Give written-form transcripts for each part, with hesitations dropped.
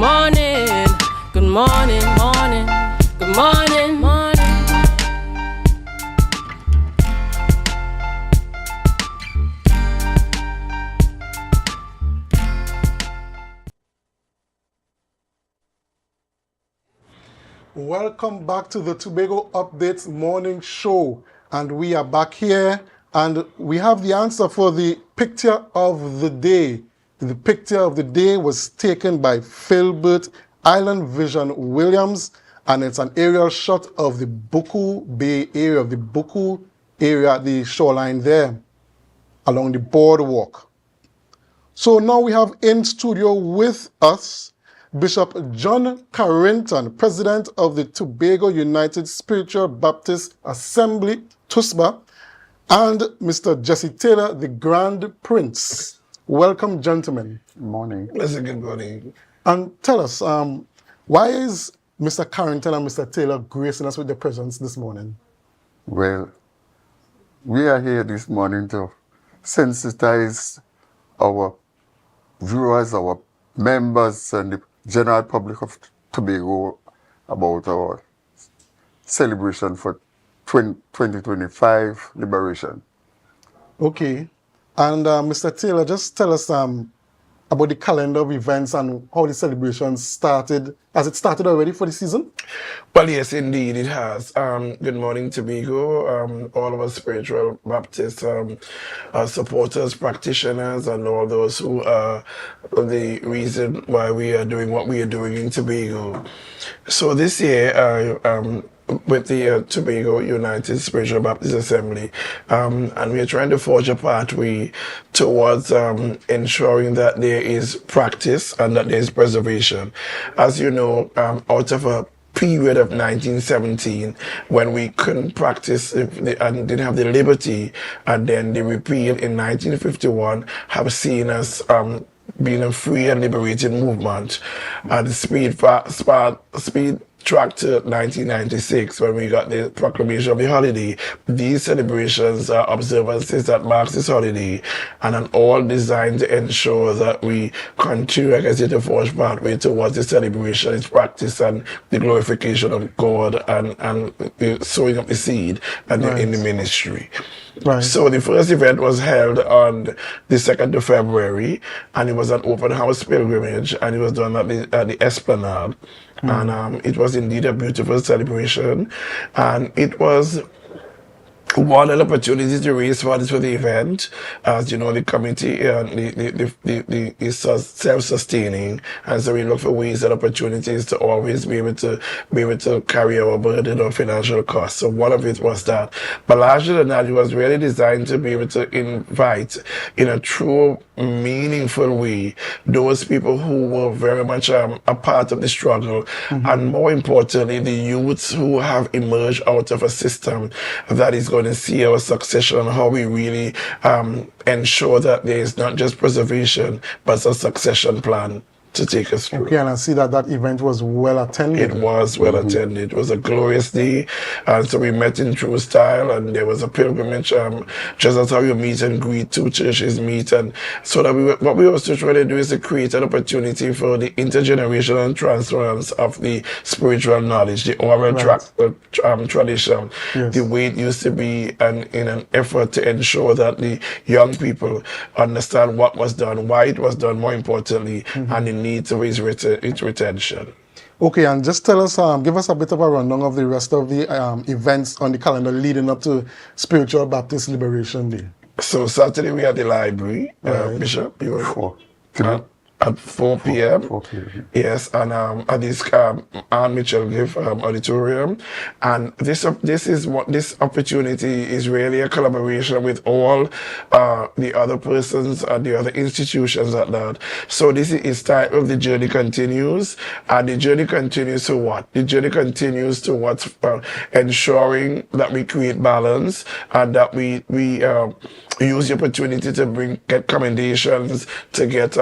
morning, good morning, morning, good morning, morning. Welcome back to the Tobago Updates Morning Show. And we are back here and we have the answer for the picture of the day. The picture of the day was taken by Philbert Island Vision Williams, and it's an aerial shot of the Buku Bay area, the shoreline there, along the boardwalk. So now we have in studio with us Bishop John Carrington, President of the Tobago United Spiritual Baptist Assembly, TUSBA, and Mr. Jesse Taylor, the Grand Prince. Welcome, gentlemen. Good morning. Good morning. And tell us, why is Mr. Carrington and Mr. Taylor gracing us with their presence this morning? Well, we are here this morning to sensitize our viewers, our members, and the general public of Tobago about our celebration for 2025 liberation. Okay. And Mr. Taylor, just tell us about the calendar of events and how the celebrations started. Has it started already for the season? Well, yes, indeed, it has. Good morning, Tobago, all of our spiritual Baptist supporters, practitioners, and all those who are the reason why we are doing what we are doing in Tobago. So this year, with the Tobago United Spiritual Baptist Assembly, and we are trying to forge a pathway towards ensuring that there is practice and that there is preservation. As you know, out of a period of 1917 when we couldn't practice and didn't have the liberty, and then the repeal in 1951 have seen us being a free and liberated movement. The speed track to 1996 when we got the proclamation of the holiday. These celebrations are observances that marks this holiday and are all designed to ensure that we continue, like I said, to forge pathway towards the celebration, its practice, and the glorification of God and the sowing of the seed and in the ministry. Right. So the first event was held on the 2nd of February, and it was an open house pilgrimage, and it was done at the Esplanade. And it was indeed a beautiful celebration, and it was one opportunity to raise funds for the event. As you know, the committee is self-sustaining, and so we look for ways and opportunities to always be able to carry our burden of financial costs. So one of it was that, but larger than that, it was really designed to be able to invite, in a true, meaningful way, those people who were very much a part of the struggle, and more importantly, the youths who have emerged out of a system that is going to see our succession and how we really ensure that there is not just preservation, but a succession plan to take us through. Okay, and I see that that event was well attended. It was well attended. It was a glorious day. And so we met in true style, and there was a pilgrimage, just as how you meet and greet, two churches meet. And so that what we also try to do is to create an opportunity for the intergenerational transference of the spiritual knowledge, the oral tradition, Yes. the way it used to be, and in an effort to ensure that the young people understand what was done, why it was done, more importantly, and the need to raise its retention. Okay, and just tell us, give us a bit of a rundown of the rest of the events on the calendar leading up to Spiritual Baptist Liberation Day. So Saturday we had the library, Bishop. You were at 4 p.m. 4 p.m. Yes, and at this Anne Mitchell Gift auditorium, and this opportunity is really a collaboration with all the other persons and the other institutions at that. So this is titled "The Journey Continues," and the journey continues to what? The journey continues to what's ensuring that we create balance and that we use the opportunity to get commendations, to get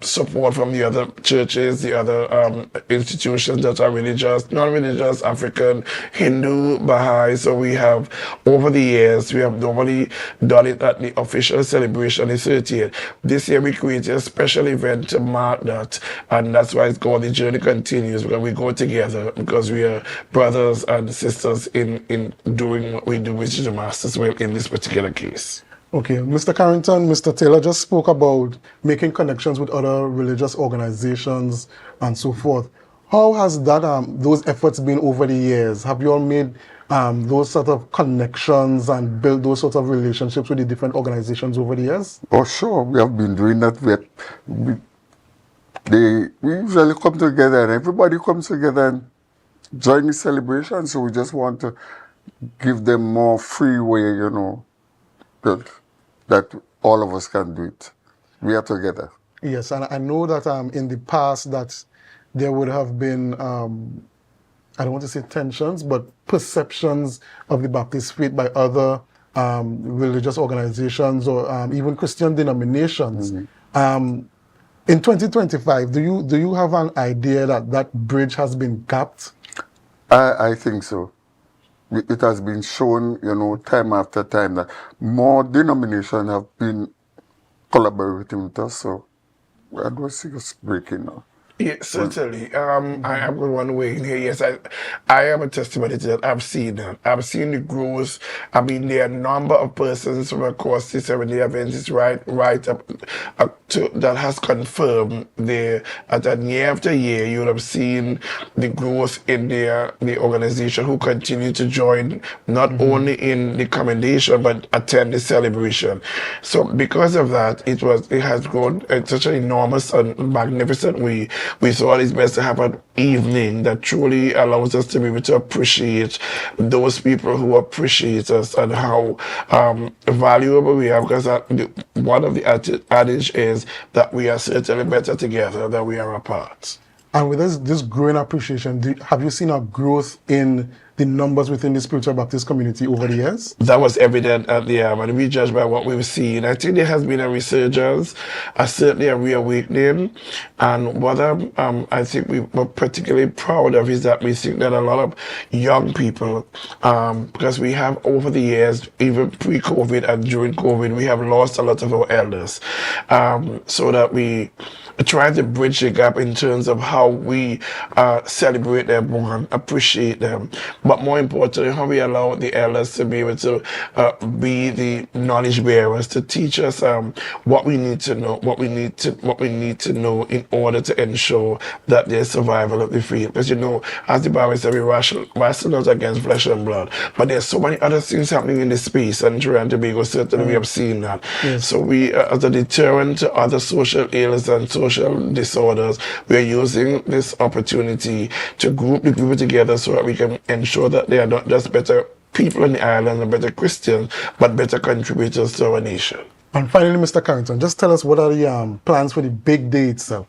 support from the other churches, the other institutions that are religious, non-religious, African, Hindu, Baha'i. So we have, over the years, we have normally done it at the official celebration, the 30th. This year we created a special event to mark that, and that's why it's called The Journey Continues, because we go together, because we are brothers and sisters in doing what we do, which is the Master's will in this particular case. Okay, Mr. Carrington, Mr. Taylor just spoke about making connections with other religious organizations and so forth. How has that those efforts been over the years? Have you all made those sort of connections and build those sort of relationships with the different organizations over the years? Oh, sure, we have been doing that. We usually come together and everybody comes together and join the celebration. So we just want to give them more free way, you know, that all of us can do it. We are together. Yes, and I know that in the past that there would have been, I don't want to say tensions, but perceptions of the Baptist faith by other religious organizations or even Christian denominations. In 2025, do you have an idea that that bridge has been gapped? I think so. It has been shown, you know, time after time that more denominations have been collaborating with us. So I don't see us breaking now. Yeah, certainly. I am one way in here. Yes, I am a testimony to that. I've seen that. I've seen the growth. I mean, there are a number of persons from across the Seventh-day Adventist right up to that has confirmed there that year after year you'll have seen the growth in the organization who continue to join not only in the commendation but attend the celebration. So because of that, it has grown in such an enormous and magnificent way. We thought it's best to have an evening that truly allows us to be able to appreciate those people who appreciate us and how valuable we are, because one of the adage is that we are certainly better together than we are apart. And with this growing appreciation, have you seen a growth in the numbers within the spiritual Baptist community over the years? That was evident at the and we judge by what we've seen. I think there has been a resurgence, certainly a reawakening, and what I think we're particularly proud of is that we think that a lot of young people, because we have over the years, even pre-COVID and during COVID, we have lost a lot of our elders, so that we trying to bridge the gap in terms of how we celebrate them and appreciate them, but more importantly, how we allow the elders to be able to be the knowledge bearers, to teach us what we need to know, what we need to know in order to ensure that there's survival of the faith. Because you know, as the Bible says, we wrestle not against flesh and blood, but there's so many other things happening in this space, and Trinidad and Tobago certainly we have seen that. Yes. So we, as a deterrent to other social ills and social disorders, we are using this opportunity to group the people together so that we can ensure that they are not just better people in the island and better Christians, but better contributors to our nation. And finally, Mr. Carrington, just tell us what are the plans for the big day itself?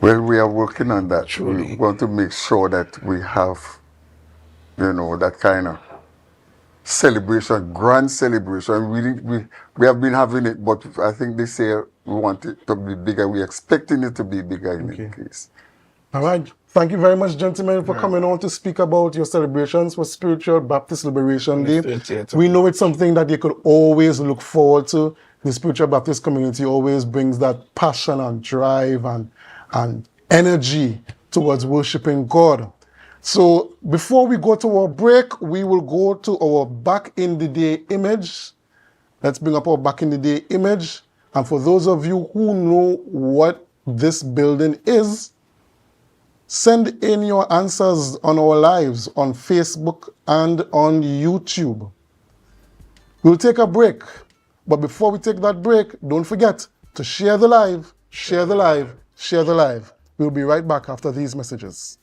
Well, we are working on that. Truly. We want to make sure that we have, you know, that kind of celebration, grand celebration. We have been having it, but I think this year we want it to be bigger. We're expecting it to be bigger in any case. All right. Thank you very much, gentlemen, for coming on to speak about your celebrations for Spiritual Baptist Liberation Day. We know it's something that you could always look forward to. The Spiritual Baptist community always brings that passion and drive and energy towards worshiping God. So before we go to our break, we will go to our back in the day image. Let's bring up our back in the day image. And for those of you who know what this building is, send in your answers on our lives on Facebook and on YouTube. We'll take a break. But before we take that break, don't forget to share the live, share the live, share the live. We'll be right back after these messages.